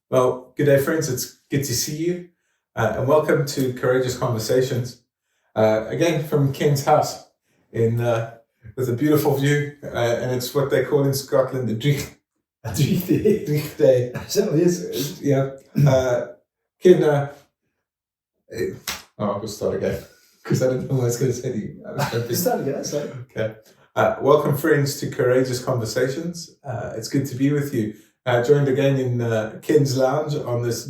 Well, good day, friends. It's good to see you, and welcome to Courageous Conversations. Again, from Ken's house in with a beautiful view, and it's what they call in Scotland the Dreich Day. So it is. Yeah. Ken, we'll start again because I didn't know what I was going to say to you. I was hoping. Start again. Sorry. Okay. Welcome, friends, to Courageous Conversations. It's good to be with you. Joined again in Ken's Lounge on this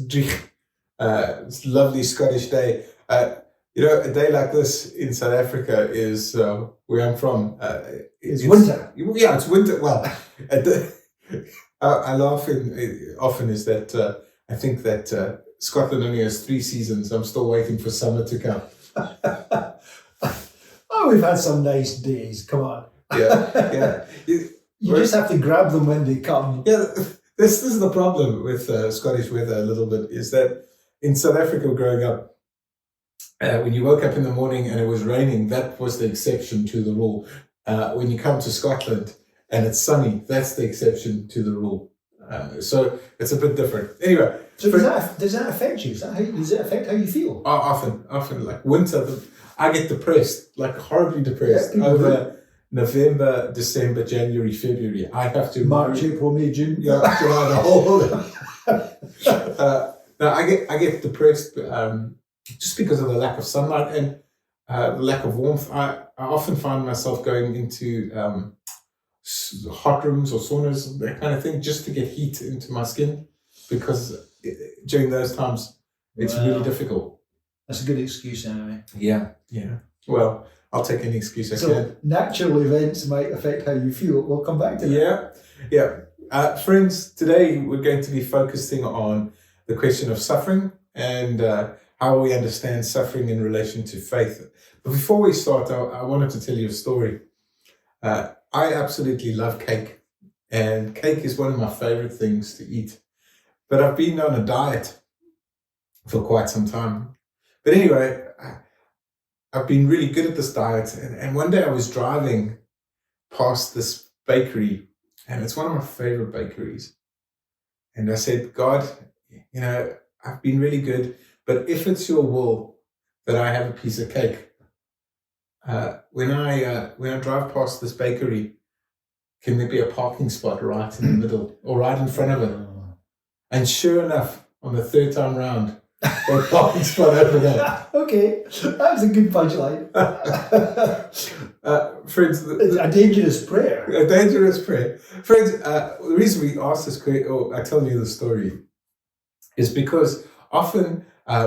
lovely Scottish day. A day like this in South Africa is where I'm from. It's winter. Yeah, it's winter. Well, I laugh often is that I think that Scotland only has 3 seasons. I'm still waiting for summer to come. Oh, we've had some nice days. Come on. Yeah. You just have to grab them when they come. Yeah. This is the problem with Scottish weather a little bit, is that in South Africa growing up, when you woke up in the morning and it was raining, that was the exception to the rule. When you come to Scotland and it's sunny, that's the exception to the rule. So it's a bit different. Anyway. So does that affect you? Does it affect how you feel? Often, like winter, I get depressed, like horribly depressed over November, December, January, February. I have to March, April, May, June. Yeah, July, the whole. No, I get depressed just because of the lack of sunlight and the lack of warmth. I often find myself going into hot rooms or saunas, that kind of thing, just to get heat into my skin, because during those times it's really difficult. That's a good excuse anyway. Yeah. Well, I'll take any excuse I can. So natural events might affect how you feel. We'll come back to that. Yeah. Friends, today we're going to be focusing on the question of suffering and how we understand suffering in relation to faith. But before we start, I wanted to tell you a story. I absolutely love cake, and cake is one of my favorite things to eat. But I've been on a diet for quite some time. But anyway, I've been really good at this diet, and one day I was driving past this bakery, and it's one of my favorite bakeries. And I said, God, I've been really good, but if it's your will that I have a piece of cake, when I drive past this bakery, can there be a parking spot right in the middle or right in front of it? And sure enough, on the 3rd time round, that parking spot opened up. Okay, that was a good punchline. Friends, a dangerous prayer. A dangerous prayer. Friends, the reason we ask this question, or I tell you the story, is because often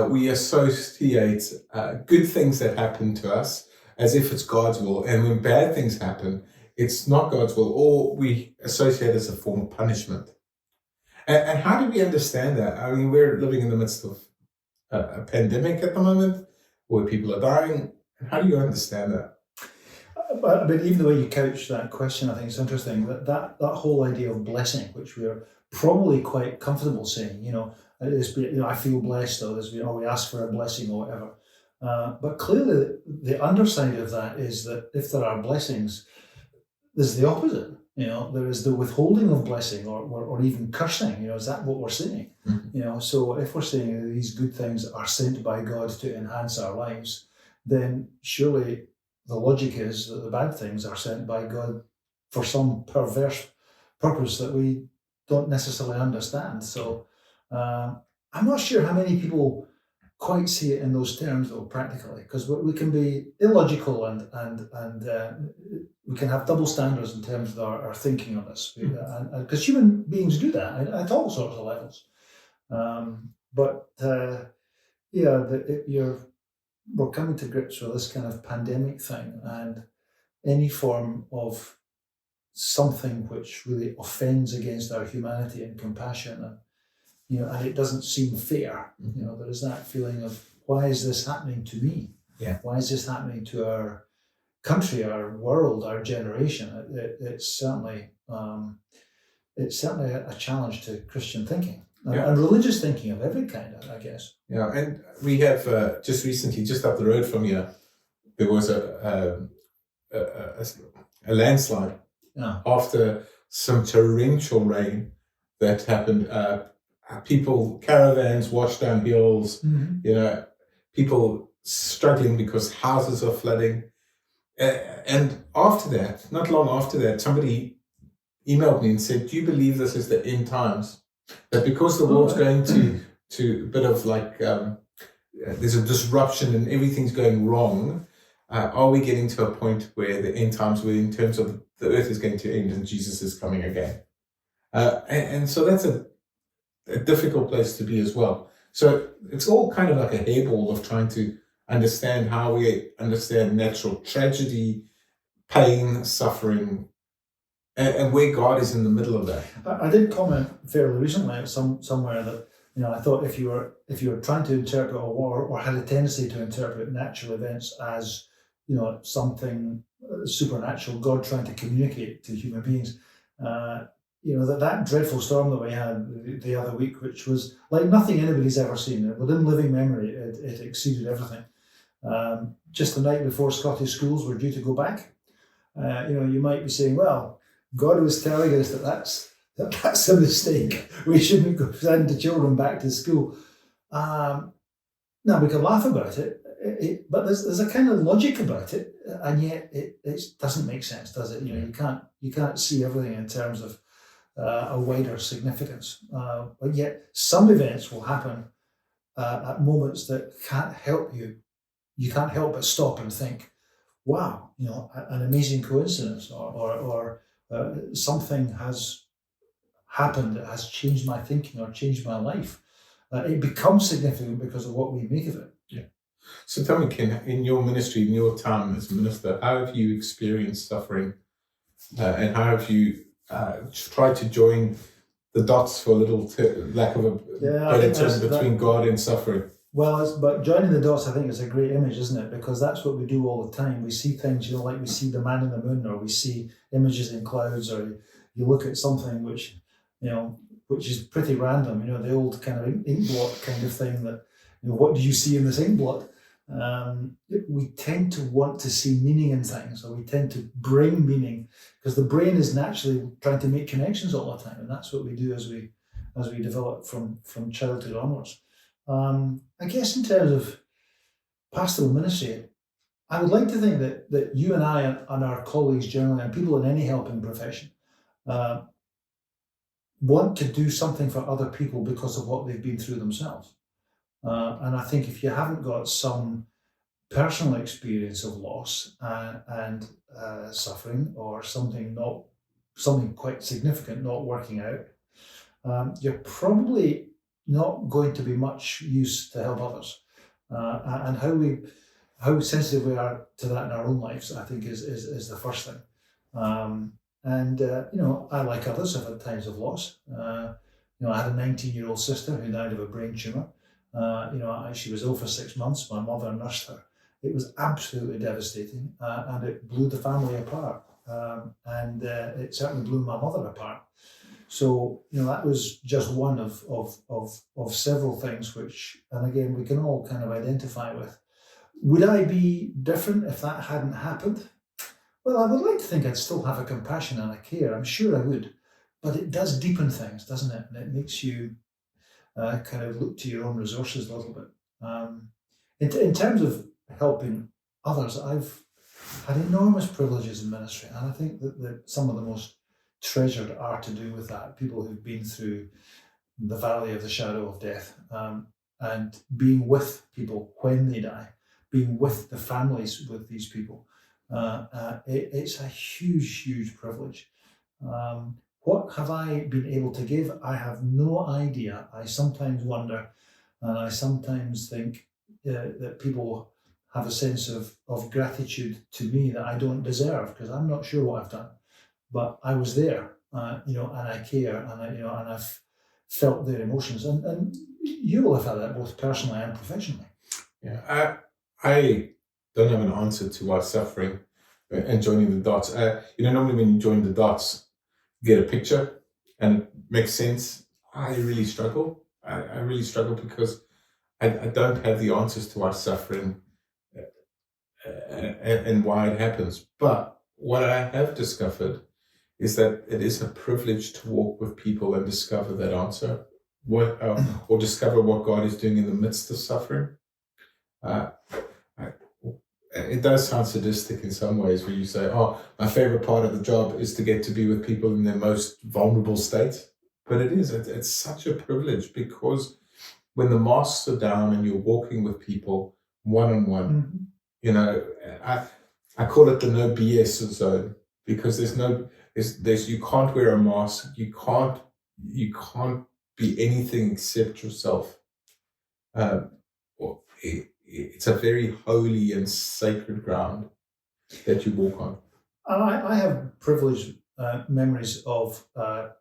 we associate good things that happen to us as if it's God's will, and when bad things happen, it's not God's will, or we associate it as a form of punishment. And how do we understand that? I mean, we're living in the midst of a pandemic at the moment where people are dying. How do you understand that? But even the way you couch that question, I think it's interesting that whole idea of blessing, which we're probably quite comfortable saying, I feel blessed, or we ask for a blessing or whatever. But clearly the underside of that is that if there are blessings, there's the opposite. There is the withholding of blessing or even cursing. Is that what we're saying? Mm-hmm. So if we're saying that these good things are sent by God to enhance our lives, then surely the logic is that the bad things are sent by God for some perverse purpose that we don't necessarily understand. So I'm not sure how many people quite see it in those terms, though, practically, because we can be illogical and we can have double standards in terms of our thinking on this, because human beings do that at all sorts of levels. We're coming to grips with this kind of pandemic thing, and any form of something which really offends against our humanity and compassion, and it doesn't seem fair. There is that feeling of, why is this happening to me? Yeah. Why is this happening to our country, our world, our generation? It's certainly a challenge to Christian thinking and religious thinking of every kind, I guess. Yeah, and we have just recently, just up the road from here, there was a landslide after some torrential rain that happened. people, caravans wash down hills, people struggling because houses are flooding. And after that, not long after that, somebody emailed me and said, "Do you believe this is the end times? That because the world's going to a bit of like there's a disruption and everything's going wrong. Are we getting to a point where the end times, where in terms of the earth is going to end and Jesus is coming again?" And so that's a difficult place to be as well. So it's all kind of like a hairball of trying to understand how we understand natural tragedy, pain, suffering, and where God is in the middle of that. I did comment fairly recently somewhere that I thought if you were trying to interpret a war or had a tendency to interpret natural events as something supernatural, God trying to communicate to human beings, that dreadful storm that we had the other week, which was like nothing anybody's ever seen. Within living memory, it exceeded everything. Just the night before Scottish schools were due to go back, you might be saying, well, God was telling us that's a mistake. We shouldn't go send the children back to school. Now we can laugh about it, but there's a kind of logic about it, and yet it doesn't make sense, does it? You can't see everything in terms of a wider significance. But yet some events will happen at moments that can't help you. You can't help but stop and think, wow, an amazing coincidence, or something has happened that has changed my thinking or changed my life. It becomes significant because of what we make of it. Yeah. So tell me, Ken, in your ministry, in your time as minister, how have you experienced suffering, and how have you tried to join the dots, for a little lack of a better term, between God and suffering? Well, but joining the dots, I think, is a great image, isn't it? Because that's what we do all the time. We see things, like we see the man in the moon, or we see images in clouds, or you look at something which is pretty random. The old kind of ink blot kind of thing that, what do you see in this ink blot? We tend to want to see meaning in things, or we tend to bring meaning, because the brain is naturally trying to make connections all the time, and that's what we do as we develop from childhood onwards. I guess in terms of pastoral ministry, I would like to think that you and I and our colleagues generally, and people in any helping profession, want to do something for other people because of what they've been through themselves. And I think if you haven't got some personal experience of loss and suffering, or something quite significant not working out, you're probably not going to be much use to help others. And how sensitive we are to that in our own lives, I think, is the first thing. I, like others, have had times of loss. I had a 19-year-old sister who died of a brain tumor. She was ill for 6 months. My mother nursed her. It was absolutely devastating, and it blew the family apart. It certainly blew my mother apart. So, that was just one of several things which, and again, we can all kind of identify with. Would I be different if that hadn't happened? Well, I would like to think I'd still have a compassion and a care. I'm sure I would. But it does deepen things, doesn't it? And it makes you kind of look to your own resources a little bit. In terms of helping others, I've had enormous privileges in ministry. And I think that some of the most treasured are to do with that. People who've been through the valley of the shadow of death, and being with people when they die, being with the families with these people. It's a huge, huge privilege. What have I been able to give? I have no idea. I sometimes wonder, and I sometimes think that people have a sense of gratitude to me that I don't deserve, because I'm not sure what I've done. But I was there, and I care, and I've felt their emotions, and you will have had that both personally and professionally. Yeah, I don't have an answer to our suffering and joining the dots. Normally when you join the dots, you get a picture and it makes sense. I really struggle. I really struggle because I don't have the answers to our suffering and why it happens. But what I have discovered is that it is a privilege to walk with people and discover that answer. or discover what God is doing in the midst of suffering. Uh, I- it does sound sadistic in some ways when you say, "Oh, my favorite part of the job is to get to be with people in their most vulnerable state." But it is. It's such a privilege because when the masks are down and you're walking with people one on one, Mhm. you know, I call it the no BS zone because there's you can't wear a mask, you can't be anything except yourself. It's a very holy and sacred ground that you walk on. I have privileged memories of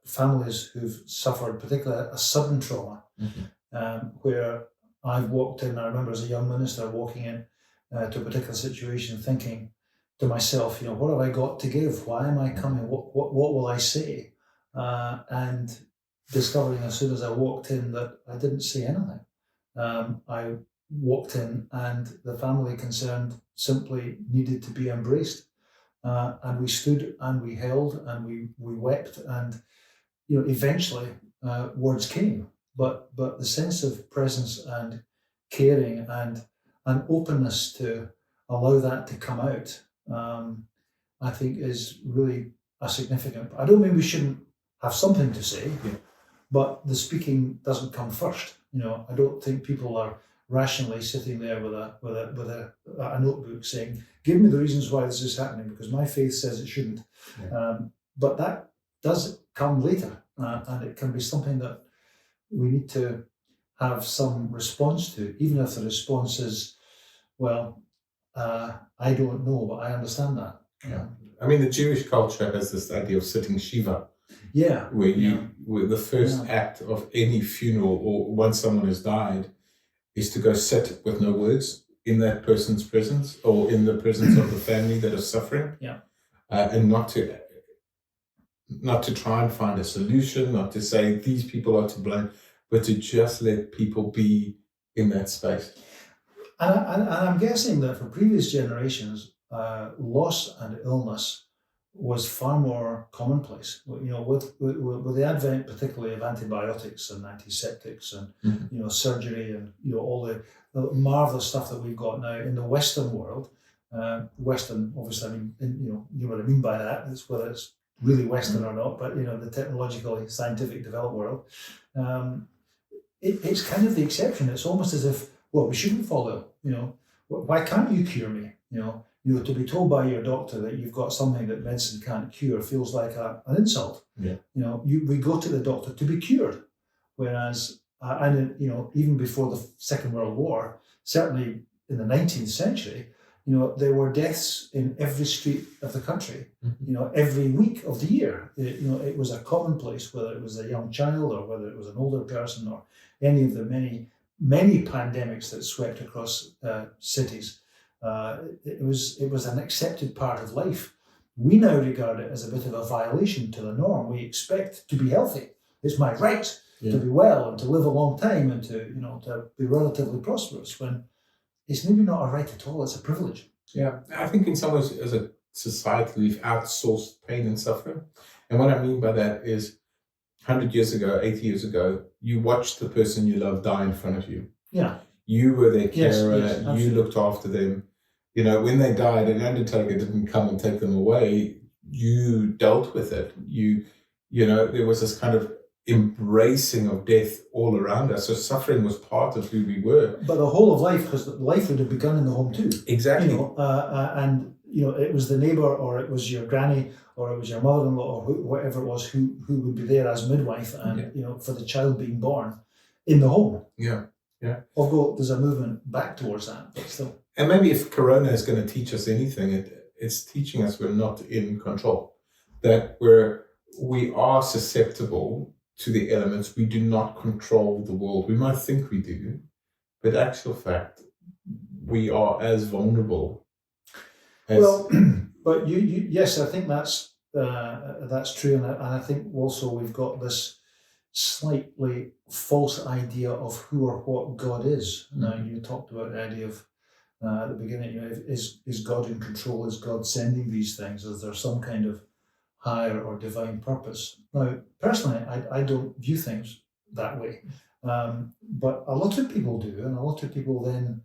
families who've suffered, particularly a sudden trauma, where I've walked in. I remember as a young minister walking in to a particular situation, thinking to myself, what have I got to give? Why am I coming? What will I say? And discovering as soon as I walked in that I didn't say anything. I walked in, and the family concerned simply needed to be embraced. And we stood and we held and we wept, and eventually words came, but the sense of presence and caring and openness to allow that to come out, I think is really a significant. I don't mean we shouldn't have something to say, Yeah. but the speaking doesn't come first. I don't think people are rationally sitting there with a notebook saying, "Give me the reasons why this is happening, because my faith says it shouldn't." Yeah. But that does come later, and it can be something that we need to have some response to, even if the response is, "Well, I don't know, but I understand that." Yeah. I mean, the Jewish culture has this idea of sitting Shiva, Yeah. where the first act of any funeral or once someone has died is to go sit with no words in that person's presence or in the presence of the family that is suffering. Yeah. And not to try and find a solution, not to say these people are to blame, but to just let people be in that space. And I'm guessing that for previous generations, loss and illness was far more commonplace. With the advent, particularly of antibiotics and antiseptics and surgery and all the marvelous stuff that we've got now in the Western world. Western, obviously, I mean, you know what I mean by that. It's whether it's really Western or not, but the technologically scientific developed world. It's kind of the exception. It's almost as if, well, we shouldn't fall ill. Why can't you cure me? To be told by your doctor that you've got something that medicine can't cure feels like an insult. Yeah. We go to the doctor to be cured, whereas, even before the Second World War, certainly in the 19th century, there were deaths in every street of the country. Every week of the year. It was a commonplace, whether it was a young child or whether it was an older person or any of the many, many pandemics that swept across cities. It was an accepted part of life. We now regard it as a bit of a violation to the norm. We expect to be healthy. It's my right to be well and to live a long time and to be relatively prosperous, when it's maybe not a right at all. It's a privilege. Yeah, I think in some ways as a society we've outsourced pain and suffering. And what I mean by that is 100 years ago, 80 years ago, you watched the person you love die in front of you. Yeah. You were their carer, Yes, you looked after them. When they died, an undertaker didn't come and take them away. You dealt with it. There was this kind of embracing of death all around us. So suffering was part of who we were. But the whole of life, because life would have begun in the home too. Exactly. It was the neighbour, or it was your granny, or it was your mother-in-law, or whatever it was, who would be there as midwife, and for the child being born in the home. Yeah. Yeah. Although there's a movement back towards that, but still. And maybe if Corona is going to teach us anything, it's teaching us we're not in control. That we are susceptible to the elements. We do not control the world. We might think we do, but actual fact, we are as vulnerable. But yes, I think that's true, and I think also we've got this slightly false idea of who or what God is. Now, you talked about the idea of at the beginning, is God in control? Is God sending these things? Is there some kind of higher or divine purpose? Now, personally, I don't view things that way. But a lot of people do, and a lot of people then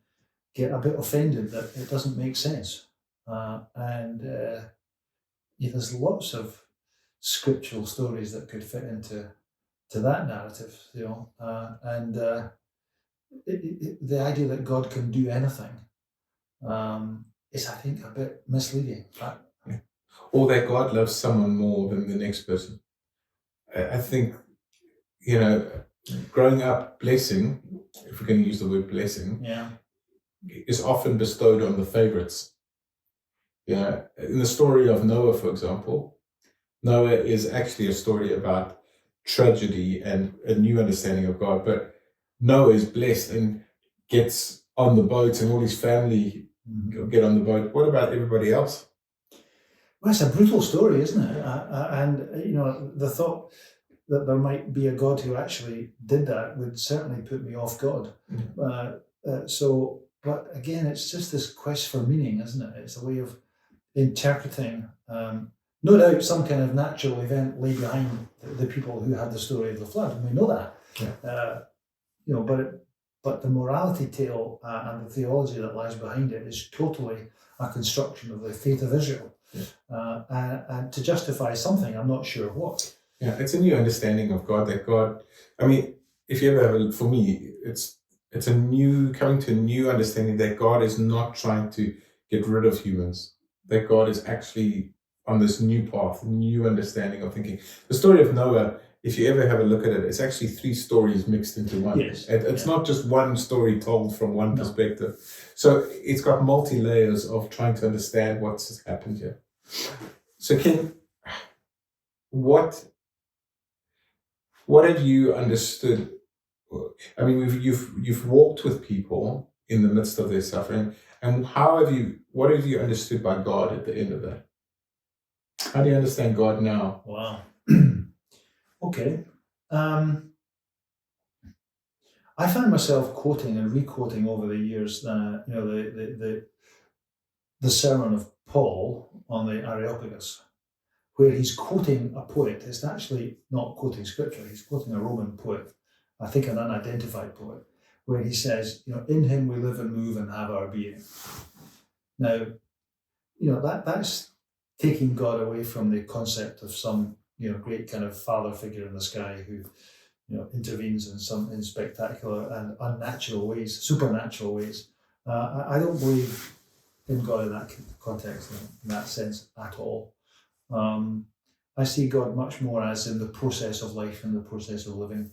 get a bit offended that it doesn't make sense. There's lots of scriptural stories that could fit into that narrative, the idea that God can do anything is, I think, a bit misleading. Or that God loves someone more than the next person. I think, growing up, blessing, if we're going to use the word blessing, is often bestowed on the favorites. In the story of Noah, for example, Noah is actually a story about tragedy and a new understanding of God. But Noah is blessed and gets on the boat, and all his family get on the boat. What about everybody else? Well, it's a brutal story, isn't it? The thought that there might be a God who actually did that would certainly put me off God. But again, it's just this quest for meaning, isn't it? It's a way of interpreting. No doubt some kind of natural event lay behind the people who had the story of the flood, and we know that. But the morality tale and the theology that lies behind it is totally a construction of the faith of Israel. And to justify something, I'm not sure what. Yeah, it's a new understanding of God. If you ever have for me, it's coming to a new understanding that God is not trying to get rid of humans. That God is actually on this new path, new understanding of thinking. The story of Noah, if you ever have a look at it, it's actually 3 stories mixed into one. Yes. It's not just one story told from one perspective. So it's got multi-layers of trying to understand what's happened here. So Ken, what have you understood? I mean, you've walked with people in the midst of their suffering, and what have you understood by God at the end of that? How do you understand God now? Wow. Okay. I find myself quoting and re-quoting over the years, the sermon of Paul on the Areopagus, where he's quoting a poet. It's actually not quoting scripture. He's quoting a Roman poet, I think an unidentified poet, where he says, in him we live and move and have our being. Now, that's taking God away from the concept of some, great kind of father figure in the sky who, intervenes in spectacular and unnatural ways, supernatural ways. I don't believe in God in that context, in that sense at all. I see God much more as in the process of life and the process of living,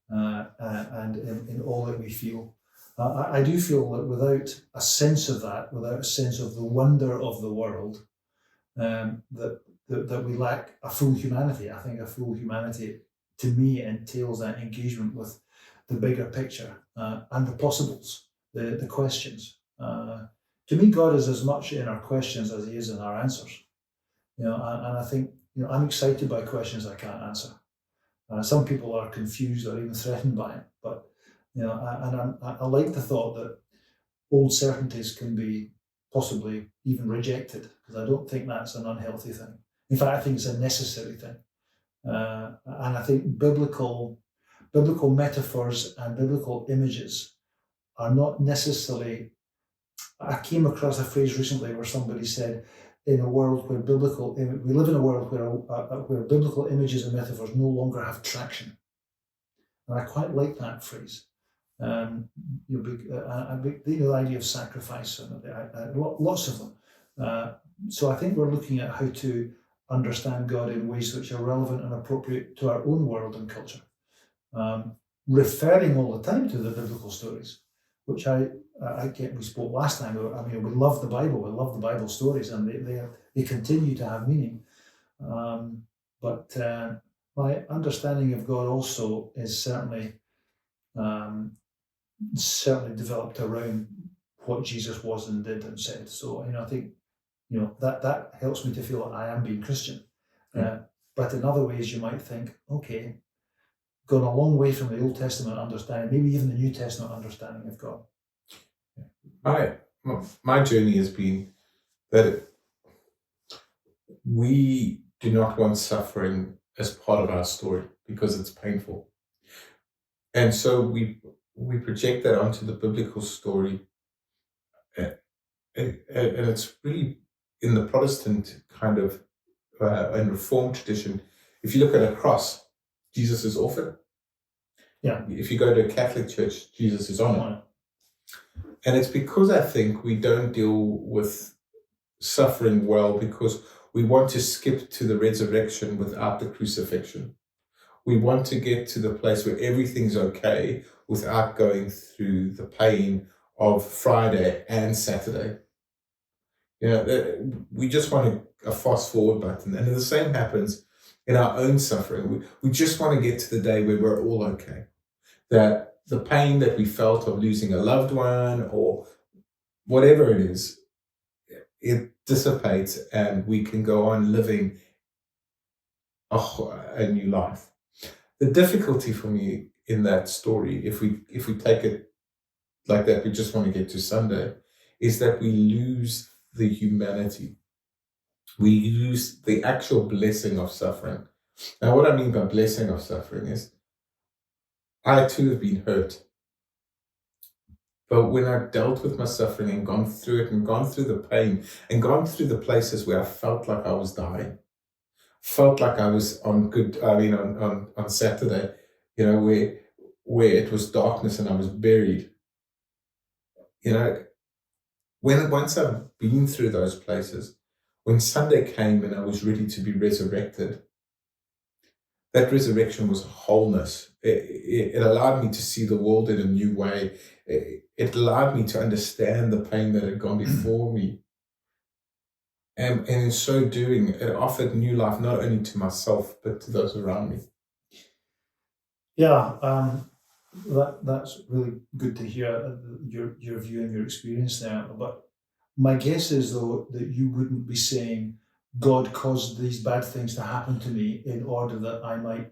and in all that we feel. I do feel that without a sense of that, without a sense of the wonder of the world, that we lack a full humanity. I think a full humanity, to me, entails that engagement with the bigger picture and the possibles, the questions. To me, God is as much in our questions as he is in our answers. And I think, I'm excited by questions I can't answer. Some people are confused or even threatened by it, but I like the thought that old certainties can be possibly even rejected, because I don't think that's an unhealthy thing. In fact, I think it's a necessary thing. And I think biblical metaphors and biblical images are not necessarily. I came across a phrase recently where somebody said, we live in a world where biblical images and metaphors no longer have traction. And I quite like that phrase. The idea of sacrifice, and lots of them. So I think we're looking at how to understand God in ways which are relevant and appropriate to our own world and culture. Referring all the time to the biblical stories, which we spoke last time. We love the Bible. We love the Bible stories, and they continue to have meaning. But my understanding of God also is certainly developed around what Jesus was and did and said. So I think that helps me to feel that I am being Christian. But in other ways, you might think, okay, gone a long way from the Old Testament understanding, maybe even the New Testament understanding of God. My journey has been that we do not want suffering as part of our story because it's painful. And so we project that onto the biblical story, and, and it's really in the Protestant kind of and Reformed tradition. If you look at a cross, Jesus is off it. Yeah. If you go to a Catholic church, Jesus is on it. And it's because I think we don't deal with suffering well because we want to skip to the resurrection without the crucifixion. We want to get to the place where everything's okay without going through the pain of Friday and Saturday. We just want a fast forward button. And the same happens in our own suffering. We just want to get to the day where we're all okay. That the pain that we felt of losing a loved one or whatever it is, it dissipates and we can go on living a new life. The difficulty for me in that story, if we take it like that, we just want to get to Sunday, is that we lose the humanity. We lose the actual blessing of suffering. Now, what I mean by blessing of suffering is I too have been hurt. But when I've dealt with my suffering and gone through it and gone through the pain and gone through the places where I felt like I was dying, felt like I was on Saturday, where it was darkness and I was buried. Once I've been through those places, when Sunday came and I was ready to be resurrected, that resurrection was wholeness. It allowed me to see the world in a new way. It allowed me to understand the pain that had gone before me. And in so doing, it offered new life, not only to myself, but to those around me. Yeah, that's really good to hear your view and your experience there. But my guess is, though, that you wouldn't be saying God caused these bad things to happen to me in order that I might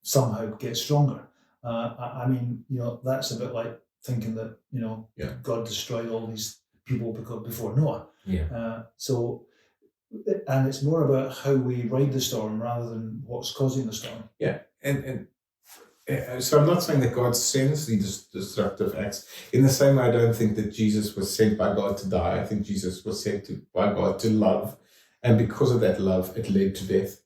somehow get stronger. I mean, that's a bit like thinking that Yeah. God destroyed all these people before Noah. Yeah. And it's more about how we ride the storm rather than what's causing the storm. Yeah. And so I'm not saying that God sends these destructive acts. In the same way, I don't think that Jesus was sent by God to die. I think Jesus was sent by God to love. And because of that love, it led to death.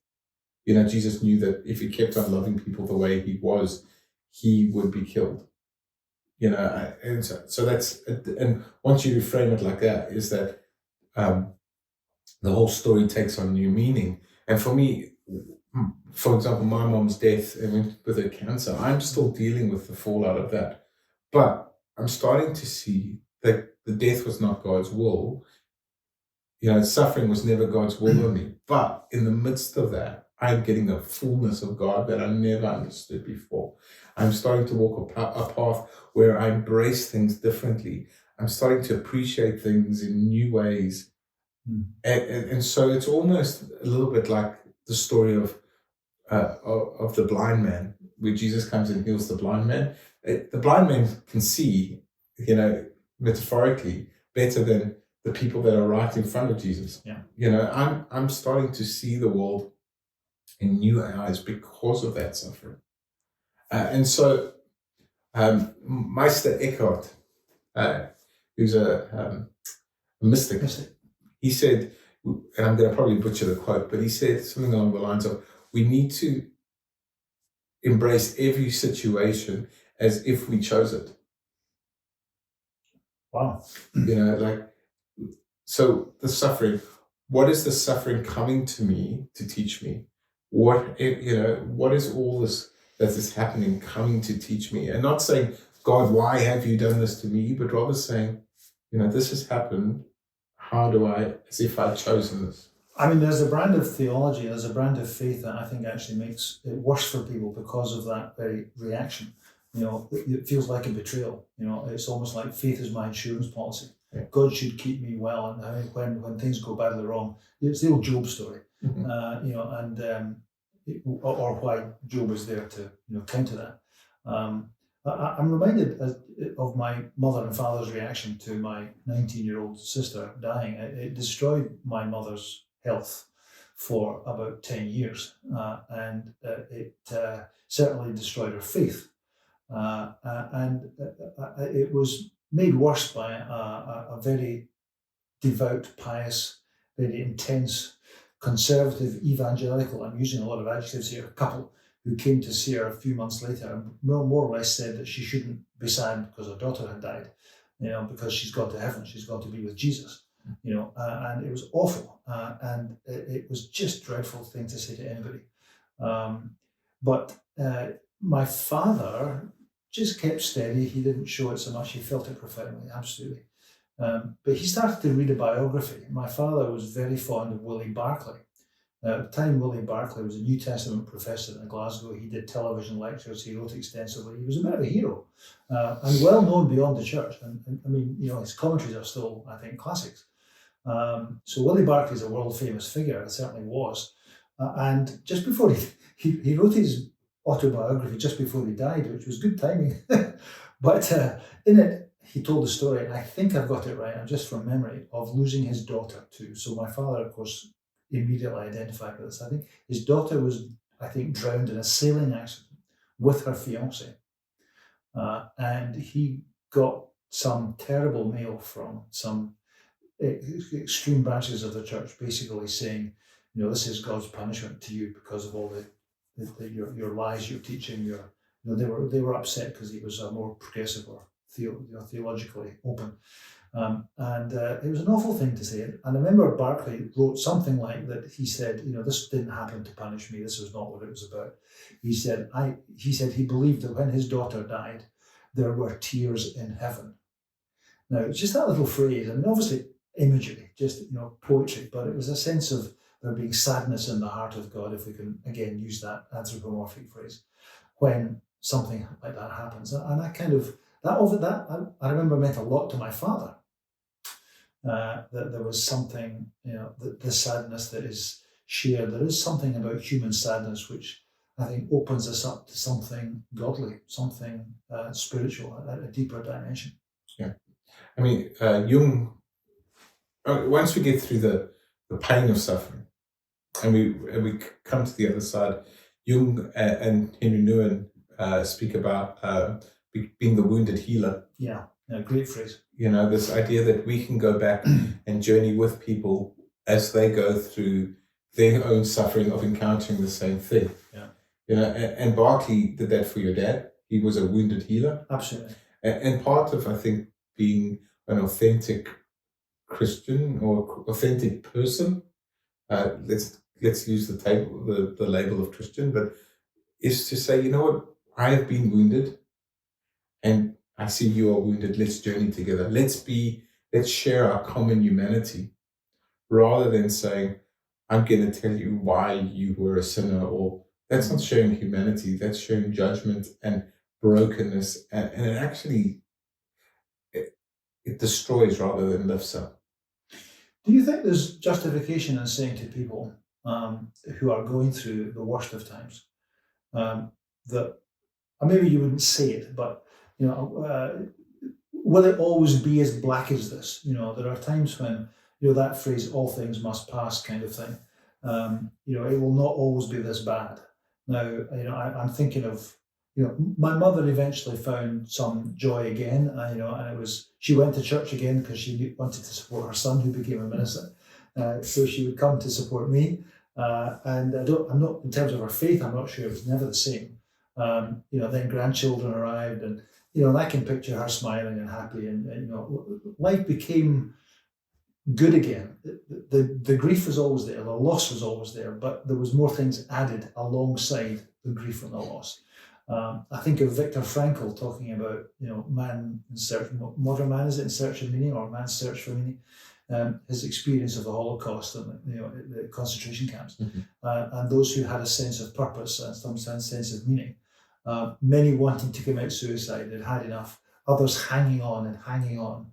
Jesus knew that if he kept on loving people the way he was, he would be killed. And so that's, and once you reframe it like that, is that the whole story takes on new meaning. And for me, for example, my mom's death and with her cancer, I'm still dealing with the fallout of that. But I'm starting to see that the death was not God's will. Suffering was never God's will on me. But in the midst of that, I'm getting a fullness of God that I never understood before. I'm starting to walk a path where I embrace things differently. I'm starting to appreciate things in new ways. And so it's almost a little bit like the story of the blind man, where Jesus comes and heals the blind man. The blind man can see, metaphorically, better than the people that are right in front of Jesus. Yeah. I'm starting to see the world in new eyes because of that suffering. And so Meister Eckhart, who's a mystic, he said, and I'm going to probably butcher the quote, but he said something along the lines of, we need to embrace every situation as if we chose it. Wow. So the suffering, what is the suffering coming to me to teach me? What is all this that is happening coming to teach me? And not saying, God, why have you done this to me? But rather saying, this has happened. How do I, as if I'd chosen this? I mean, there's a brand of theology, there's a brand of faith that I think actually makes it worse for people because of that very reaction. It feels like a betrayal. It's almost like faith is my insurance policy. Yeah. God should keep me well, and when things go badly wrong, it's the old Job story. Mm-hmm. Or why Job is there to counter that. I'm reminded of my mother and father's reaction to my 19-year-old sister dying. It destroyed my mother's health for about 10 years, and it certainly destroyed her faith. It was made worse by a very devout, pious, very intense, conservative, evangelical, I'm using a lot of adjectives here, couple who came to see her a few months later and more or less said that she shouldn't be sad because her daughter had died, because she's gone to heaven, she's gone to be with Jesus, and it was awful. And it was just a dreadful thing to say to anybody. But my father just kept steady. He didn't show it so much. He felt it profoundly, absolutely. But he started to read a biography. My father was very fond of Willie Barclay. At the time, Willie Barclay was a New Testament professor in Glasgow. He did television lectures. He wrote extensively. He was a bit of a hero and well known beyond the church. And I mean, his commentaries are still, I think, classics. So Willie Barclay is a world famous figure. It certainly was. And just before he wrote his autobiography just before he died, which was good timing. But in it, he told the story, and I think I've got it right, I'm just from memory, of losing his daughter too. So my father, of course, immediately identified with this. I think his daughter was, drowned in a sailing accident with her fiance. And he got some terrible mail from some extreme branches of the church basically saying, this is God's punishment to you because of all your lies you're teaching. They were upset because he was more progressive or theologically open. It was an awful thing to say. And I remember Barclay wrote something like that. He said, this didn't happen to punish me. This was not what it was about. He said he believed that when his daughter died, there were tears in heaven. Now, it's just that little phrase. I mean, obviously imagery, just, poetry, but it was a sense of there being sadness in the heart of God, if we can, again, use that anthropomorphic phrase, when something like that happens. And I I remember meant a lot to my father. That there was something, the sadness that is shared. There is something about human sadness which I think opens us up to something godly, something spiritual, a deeper dimension. Yeah. I mean, Jung, once we get through the pain of suffering and we come to the other side, Jung and Henry Nouwen speak about being the wounded healer. Yeah, great phrase. This idea that we can go back and journey with people as they go through their own suffering of encountering the same thing. Yeah. And Barclay did that for your dad. He was a wounded healer. Absolutely. And part of, I think, being an authentic Christian or authentic person, let's use the label of Christian, but is to say, what, I have been wounded, and I see you are wounded. Let's journey together. Let's share our common humanity, rather than saying, I'm going to tell you why you were a sinner, or that's not showing humanity. That's showing judgment and brokenness, and it actually it destroys rather than lifts up. Do you think there's justification in saying to people who are going through the worst of times that, or maybe you wouldn't say it, but will it always be as black as this? There are times when that phrase "all things must pass" kind of thing. It will not always be this bad. Now, I'm thinking of my mother eventually found some joy again, and it was, she went to church again because she wanted to support her son who became a minister. So she would come to support me, and I'm not, in terms of her faith, I'm not sure, it was never the same. Then grandchildren arrived, and I can picture her smiling and happy, and life became good again. The grief was always there, the loss was always there, but there was more things added alongside the grief and the loss. I think of Viktor Frankl talking about, man in search, modern man is it in search of meaning, or man's search for meaning, his experience of the Holocaust and the concentration camps, and those who had a sense of purpose and some sense of meaning. Many wanting to commit suicide, they'd had enough. Others hanging on and hanging on,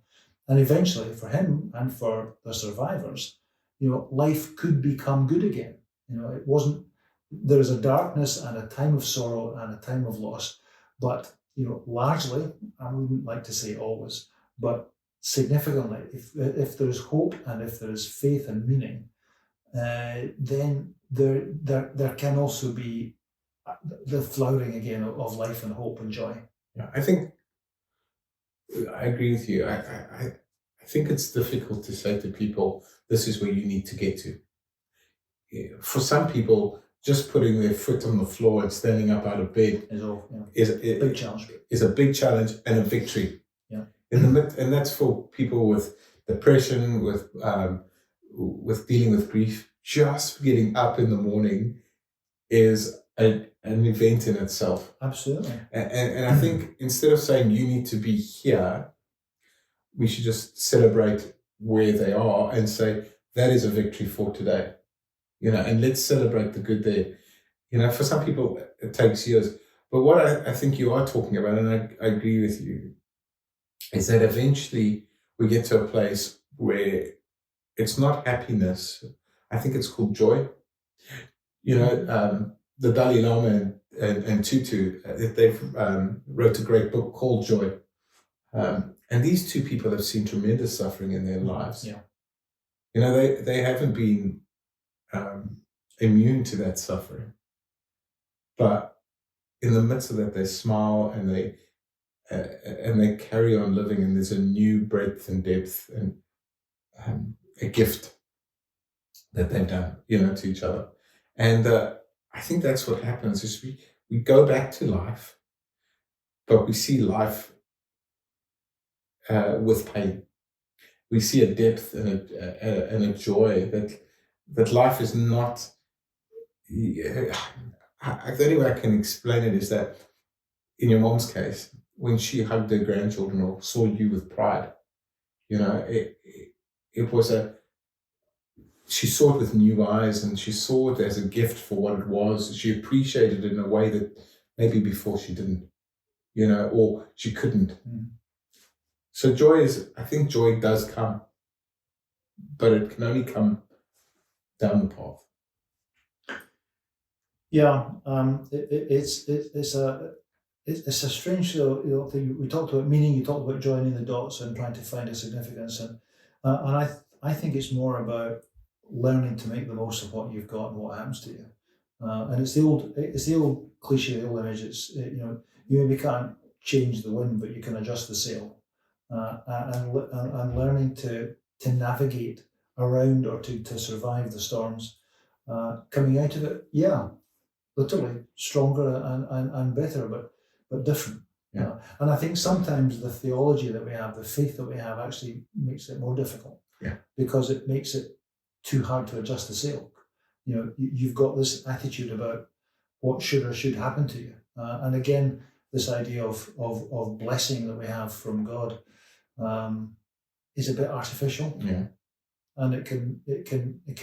and eventually, for him and for the survivors, life could become good again. It wasn't. There is a darkness and a time of sorrow and a time of loss, but largely, I wouldn't like to say always, but significantly, if there is hope and if there is faith and meaning, then there can also be the flowering again of life and hope and joy. Yeah, I agree with you. I think it's difficult to say to people, this is where you need to get to. Yeah, for some people, just putting their foot on the floor and standing up out of bed is big challenge. Is a big challenge and a victory. Yeah, and that's for people with depression, with dealing with grief. Just getting up in the morning is an event in itself. Absolutely. And I think instead of saying you need to be here, we should just celebrate where they are and say that is a victory for today. And let's celebrate the good there. For some people it takes years, but what I think you are talking about, and I agree with you, is that eventually we get to a place where it's not happiness. I think it's called joy. The Dalai Lama and Tutu, they've wrote a great book called Joy. And these two people have seen tremendous suffering in their lives. Yeah. They haven't been immune to that suffering. But in the midst of that, they smile and they carry on living, and there's a new breadth and depth and a gift that they've done, to each other. And I think that's what happens is we go back to life, but we see life with pain. We see a depth and a joy that life is not. The only way I can explain it is that in your mom's case, when she hugged her grandchildren or saw you with pride, it was she saw it with new eyes, and she saw it as a gift for what it was. She appreciated it in a way that maybe before she didn't, or she couldn't. So I think joy does come, but it can only come down the path. Yeah, it's a strange thing. We talked about meaning. You talked about joining the dots and trying to find a significance, and I think it's more about learning to make the most of what you've got and what happens to you. And it's the old cliche, the old image. It's you maybe can't change the wind, but you can adjust the sail, and learning to navigate around or to survive the storms, coming out of it. Yeah. Literally stronger and better, but different. Yeah. And I think sometimes the theology that we have, the faith that we have, actually makes it more difficult. Yeah. Because it makes it too hard to adjust the sail. You've got this attitude about what should or should happen to you, and again, this idea of blessing that we have from God is a bit artificial. Yeah. And it can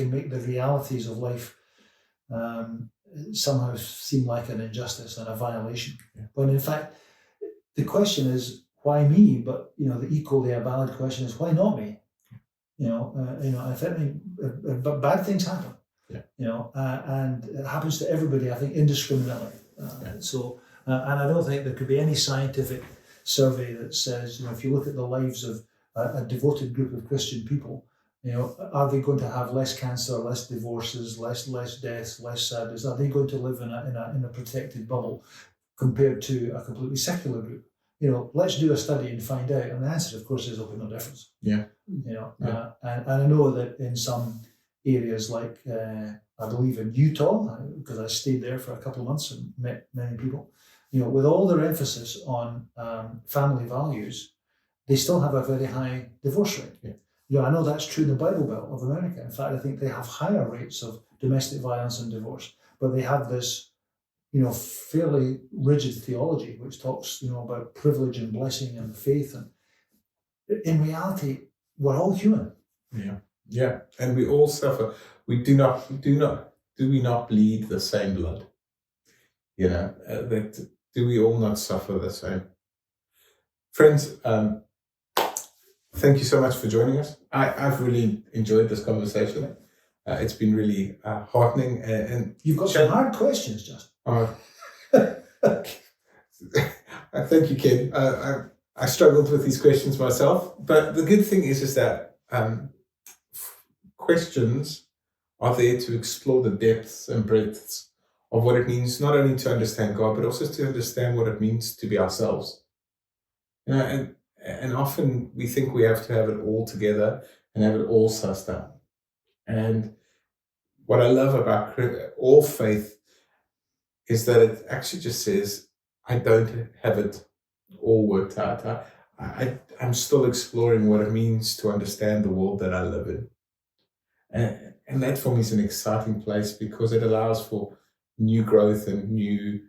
make the realities of life somehow seem like an injustice and a violation. Yeah. When in fact, the question is, why me? But the equally a valid question is, why not me? But bad things happen. Yeah. And it happens to everybody, I think, indiscriminately. So, and I don't think there could be any scientific survey that says, if you look at the lives of a devoted group of Christian people, are they going to have less cancer, less divorces, less deaths, less sadness? Are they going to live in a protected bubble compared to a completely secular group? Let's do a study and find out. And the answer, of course, is there'll be no difference. Yeah. And I know that in some areas, like I believe in Utah, because I stayed there for a couple of months and met many people, with all their emphasis on family values, they still have a very high divorce rate. Yeah. I know that's true in the Bible Belt of America. In fact, I think they have higher rates of domestic violence and divorce, but they have this, fairly rigid theology which talks, about privilege and blessing and faith. And in reality, we're all human. Yeah, and we all suffer. We do we not bleed the same blood? Do we all not suffer the same? Friends, thank you so much for joining us. I've really enjoyed this conversation. It's been really heartening. And you've got some hard questions, Justin. Thank you, Ken. I struggled with these questions myself, but the good thing is that questions are there to explore the depths and breadths of what it means not only to understand God, but also to understand what it means to be ourselves. And often we think we have to have it all together and have it all sussed out. And what I love about all faith is that it actually just says, I don't have it all worked out. I'm still exploring what it means to understand the world that I live in. And that for me is an exciting place because it allows for new growth and new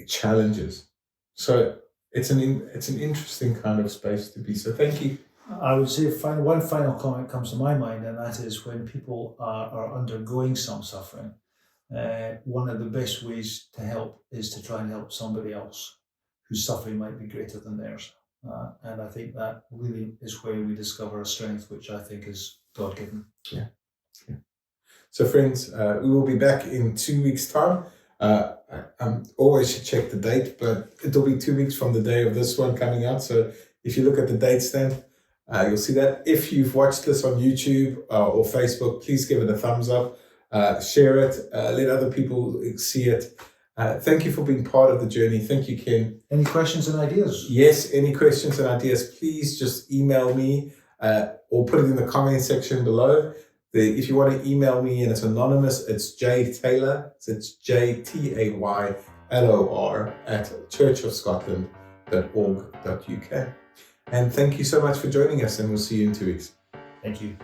challenges. So it's an interesting kind of space to be. So thank you. I would say one final comment comes to my mind, and that is when people are undergoing some suffering, one of the best ways to help is to try and help somebody else whose suffering might be greater than theirs. And I think that really is where we discover a strength which I think is God-given. Yeah. So friends, we will be back in 2 weeks' time. I always should check the date, but it'll be 2 weeks from the day of this one coming out. So if you look at the date stamp, you'll see that. If you've watched this on YouTube or Facebook, please give it a thumbs up, share it, let other people see it. Thank you for being part of the journey. Thank you, Ken. Any questions and ideas? Yes, any questions and ideas, please just email me or put it in the comment section below. If you want to email me and it's anonymous, it's jtaylor, so it's jtaylor at churchofscotland.org.uk. And thank you so much for joining us, and we'll see you in 2 weeks. Thank you.